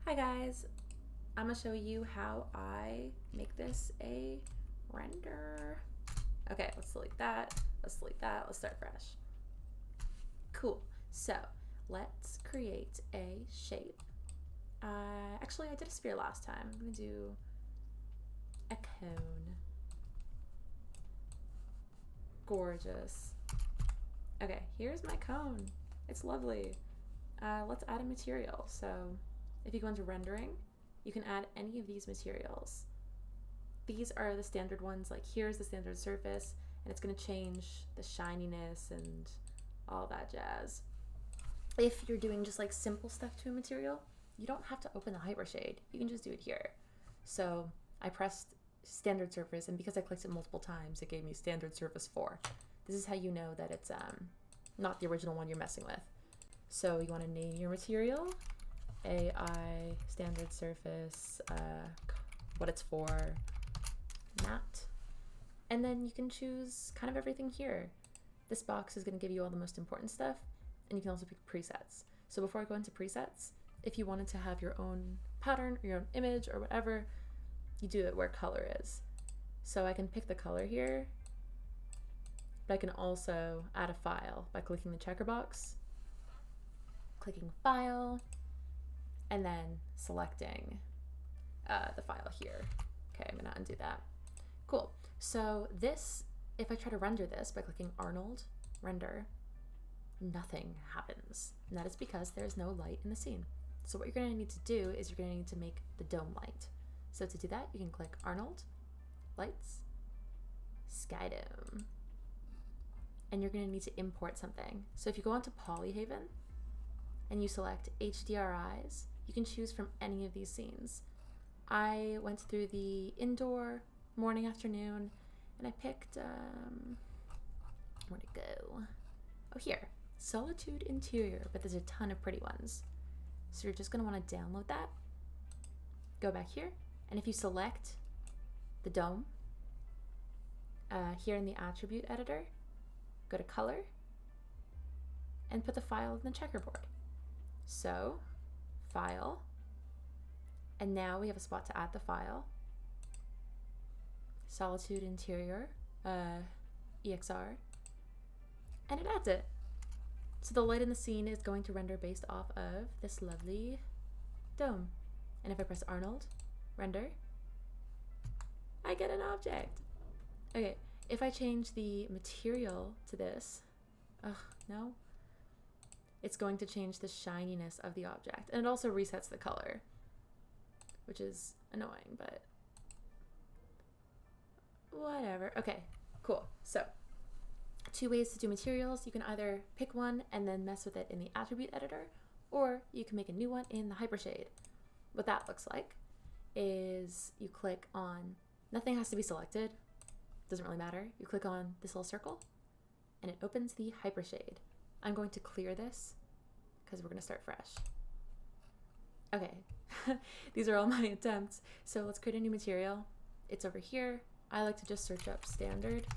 Hi guys, I'm gonna show you how I make this a render. Okay, let's delete that, let's start fresh. Cool, so let's create a shape. Actually I did a sphere last time. I'm gonna do a cone. Gorgeous. Okay, here's my cone. It's lovely. Let's add a material. So if you go into rendering, you can add any of these materials. These are the standard ones, like here's the standard surface, and it's going to change the shininess and all that jazz. If you're doing just like simple stuff to a material, you don't have to open the hypershade. You can just do it here. So I pressed standard surface, and because I clicked it multiple times, it gave me standard surface 4. This is how you know that it's not the original one you're messing with. So you want to name your material, AI standard surface, what it's for, matte, and then you can choose kind of everything here. This box is going to give you all the most important stuff, and you can also pick presets. So before I go into presets, if you wanted to have your own pattern or your own image or whatever, you do it where color is. So I can pick the color here, but I can also add a file by clicking the checker box, clicking file, and then selecting the file here. Okay, I'm gonna undo that. Cool. So this, if I try to render this by clicking Arnold, render, nothing happens. And that is because there's no light in the scene. So what you're gonna need to do is you're gonna need to make the dome light. So to do that, you can click Arnold, Lights, Sky Dome. And you're gonna need to import something. So if you go onto Polyhaven and you select HDRIs, you can choose from any of these scenes. I went through the indoor, morning, afternoon, and I picked, where'd it go? Oh, here, Solitude Interior, but there's a ton of pretty ones. So you're just gonna wanna download that, go back here, and if you select the dome, here in the attribute editor, go to color, and put the file in the checkerboard. So, file, and now we have a spot to add the file. Solitude Interior, EXR, and it adds it. So the light in the scene is going to render based off of this lovely dome. And if I press Arnold, render, I get an object. Okay, if I change the material to this, no, it's going to change the shininess of the object. And it also resets the color, which is annoying, but whatever. Okay, cool. So 2 ways to do materials. You can either pick one and then mess with it in the attribute editor, or you can make a new one in the hypershade. What that looks like is you click on, nothing has to be selected, doesn't really matter. You click on this little circle and it opens the hypershade. I'm going to clear this because we're going to start fresh. Okay, these are all my attempts. So let's create a new material. It's over here. I like to just search up standard,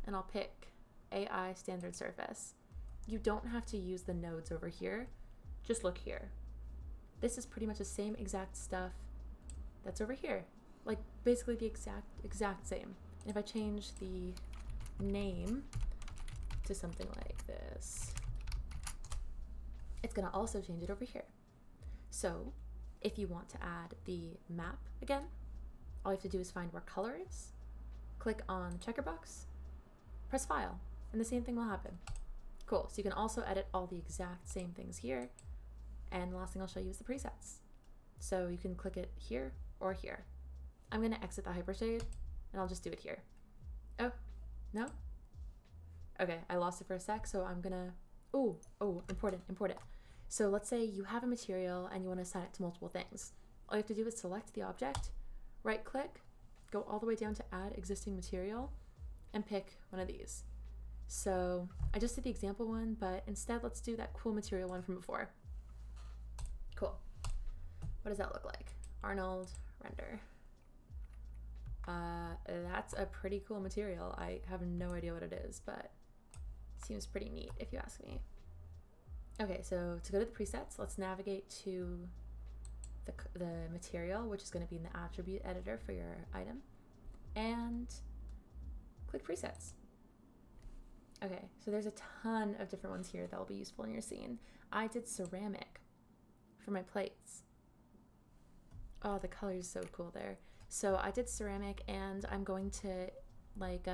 and I'll pick AI standard surface. You don't have to use the nodes over here. Just look here. This is pretty much the same exact stuff that's over here. Like basically the exact same. And if I change the name to something like this, it's gonna also change it over here. So if you want to add the map again, all you have to do is find where color is, click on checker box, press file, and the same thing will happen. Cool, so you can also edit all the exact same things here. And the last thing I'll show you is the presets. So you can click it here or here. I'm gonna exit the hypershade and I'll just do it here. Oh, no? Okay, I lost it for a sec, so I'm gonna, important. So let's say you have a material and you wanna assign it to multiple things. All you have to do is select the object, right click, go all the way down to add existing material, and pick one of these. So I just did the example one, but instead let's do that cool material one from before. Cool. What does that look like? Arnold, render. That's a pretty cool material. I have no idea what it is, but it seems pretty neat if you ask me. Okay, so to go to the presets, let's navigate to the material, which is going to be in the attribute editor for your item, and click presets. Okay, so there's a ton of different ones here that will be useful in your scene. I did ceramic for my plates. Oh, the color is so cool there. So I did ceramic, and I'm going to, like,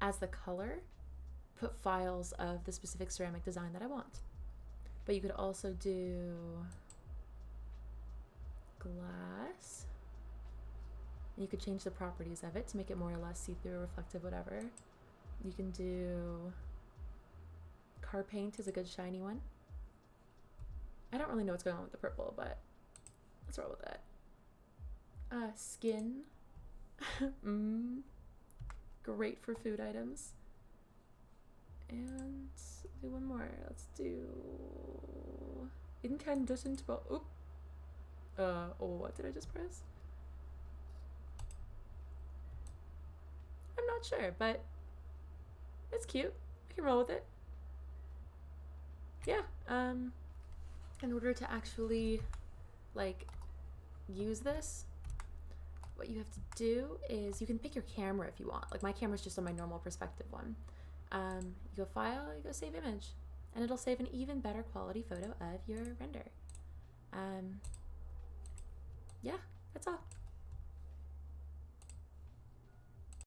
as the color, put files of the specific ceramic design that I want. But you could also do glass. And you could change the properties of it to make it more or less see-through, reflective, whatever. You can do car paint is a good shiny one. I don't really know what's going on with the purple, but let's roll with that. Skin. Great for food items. And do one more. Let's do incandescent bulb. Oop. Oh, what did I just press? I'm not sure, but it's cute. I can roll with it. Yeah. In order to actually, like, use this, what you have to do is you can pick your camera if you want. Like, my camera's just on my normal perspective one. You go File, you go Save Image, and it'll save an even better quality photo of your render. Yeah, that's all.